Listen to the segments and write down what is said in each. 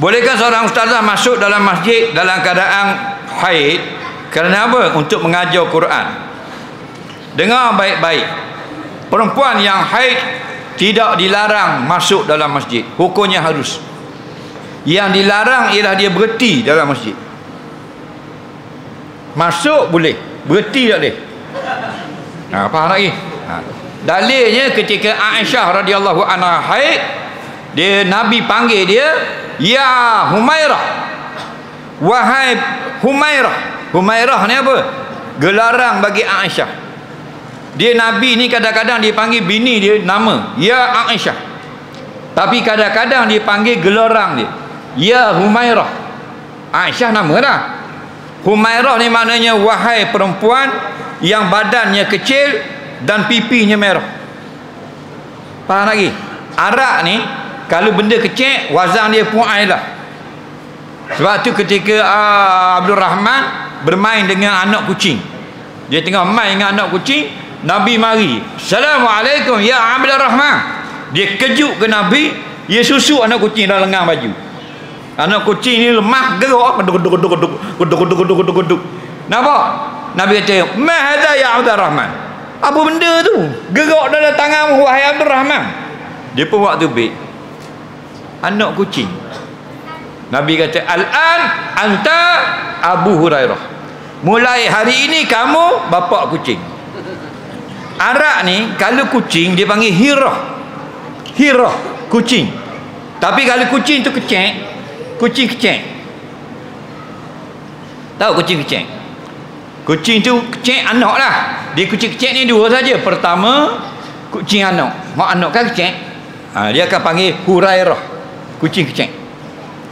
Bolehkah seorang ustazah masuk dalam masjid dalam keadaan haid? Kerana apa? Untuk mengajar Quran. Dengar baik-baik. Perempuan yang haid tidak dilarang masuk dalam masjid. Hukumnya harus. Yang dilarang ialah dia berhenti dalam masjid. Masuk boleh, berhenti tak boleh. Faham lagi? Dalilnya ketika Aisyah radhiyallahu anha haid, dia Nabi panggil dia, ya Humairah, wahai Humairah. Humairah ni apa? Gelarang bagi Aisyah. Dia Nabi ni kadang-kadang dia panggil bini dia nama, ya Aisyah. Tapi kadang-kadang dia panggil gelarang dia, ya Humairah. Aisyah nama dah. Humairah ni maknanya wahai perempuan yang badannya kecil dan pipinya merah. Faham lagi? Arak ni kalau benda kecil, wazan dia pu'ai lah. Sebab tu ketika Abdul Rahman bermain dengan anak kucing, dia tengah main dengan anak kucing, Nabi mari, Assalamualaikum ya Abdul Rahman. Dia kejut ke Nabi, dia susu anak kucing dalam lengan baju. Anak kucing ni lemah, gerak, geduk. Nampak? Nabi kata, ma hadza ya Abdul Rahman. Apa benda tu? Gerak dalam tanganmu wahai Abdul Rahman. Dia pun waktu baik. Anak kucing. Nabi kata, al-an anta Abu Hurairah. Mulai hari ini kamu bapa kucing. Arak ni kalau kucing dia panggil hirah. Hirah, kucing. Tapi kalau kucing tu kecek, kucing kecek. Tahu kucing kecek? Kucing tu kecek anak lah. Dia kucing kecek ni dua saja. Pertama, kucing anak. Mak anak kan kecek. Dia akan panggil Hurairah, kucing kecek.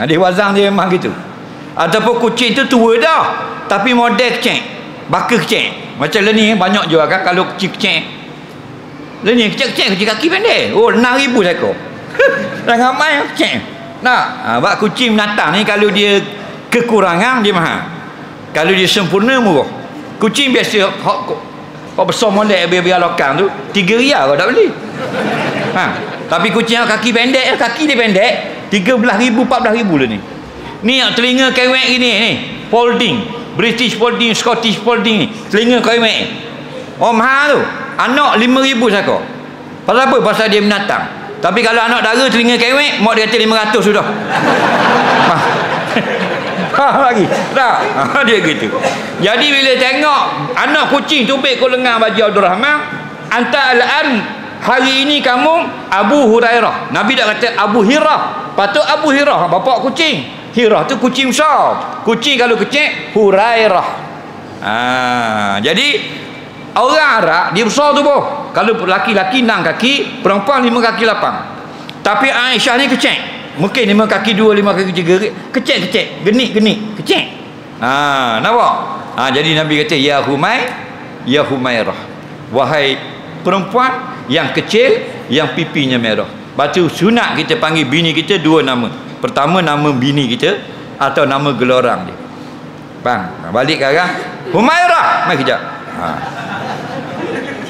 Dia wazang dia memang gitu. Ataupun kucing tu tua dah, tapi model kecek, baka kecek. Macam ni banyak jual kan kalau kucing kecek. Ni kecek-kecek, kucing kaki pendek. Oh, 6,000 ekor. Jangan main kecek. Nah, buat kucing binatang ni kalau dia kekurangan dia mahal. Kalau dia sempurna murah. Kucing biasa hak besar molek biar lokang tu 3 riyal kau tak beli. Tapi kucing yang kaki pendek, kaki dia pendek 13,000 14,000 lah ni. Ni yang telinga kewek gini ni, folding, British folding, Scottish folding ni, telinga kewek. Oh mahal tu. Anak 5,000 sakor. Pasal apa? Pasal dia binatang. Tapi kalau anak dara telinga kewek, mak dia kata 500 sudah. Lagi tak? Dia gitu. Jadi bila tengok anak kucing tubik ke lengan baju Abdul Rahman, anta al-an, hari ini kamu Abu Hurairah. Nabi dah kata Abu Hirah. Patut Abu Hirah, bapak kucing. Hirah tu kucing besar. Kucing kalau kecil Hurairah. Jadi orang Arab dia besar tu boh. Kalau laki-laki 6 kaki, perempuan 5 kaki 8. Tapi Aisyah ni kecil. Mungkin 5 kaki 2, 5 kaki 3. Kecil-kecil, genik-genik, kecil. Nampak? Jadi Nabi kata ya Humairah. Wahai perempuan yang kecil yang pipinya merah. Batu sunat kita panggil bini kita 2 nama. Pertama nama bini kita atau nama gelorang dia. Bang, balik ke arah Humairah. Mai kejap.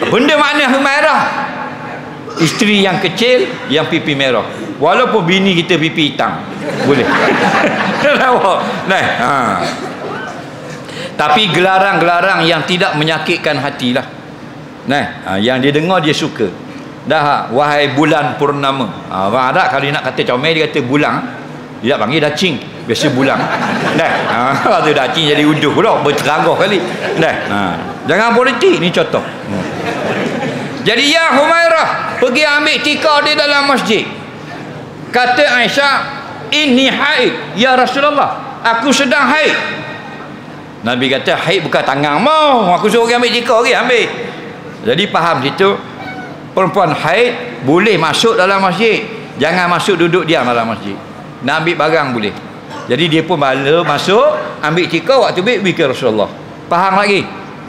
Benda makna Humairah, isteri yang kecil yang pipi merah. Walaupun bini kita pipi hitam boleh. Tapi gelarang-gelarang yang tidak menyakitkan hatilah. Yang dia dengar dia suka. Dah, wahai bulan purnama. Orang Arab kalau nak kata comel dia kata bulang. Dia tak panggil dacing, biasa bulang. Kalau tu dacing jadi uduh pula, berteragah kali. Jangan politik ni contoh. Jadi ya Humairah pergi ambil tikar dia dalam masjid. Kata Aisyah, ini haid ya Rasulullah, aku sedang haid. Nabi kata haid bukan tangan mau, aku suruh ambil tikar lagi ambil. Jadi faham situ, perempuan haid boleh masuk dalam masjid, jangan masuk duduk diam dalam masjid. Nak ambil barang boleh. Jadi dia pun bala masuk ambil tikar, waktu pergi ke Rasulullah. Faham lagi?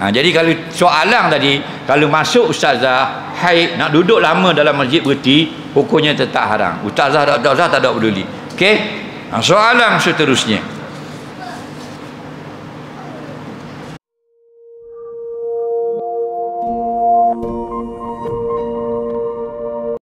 Jadi kalau soalan tadi, kalau masuk ustazah haid nak duduk lama dalam masjid berhenti, hukumnya tetap haram. Ustazah tak peduli. Okey? Soalan seterusnya,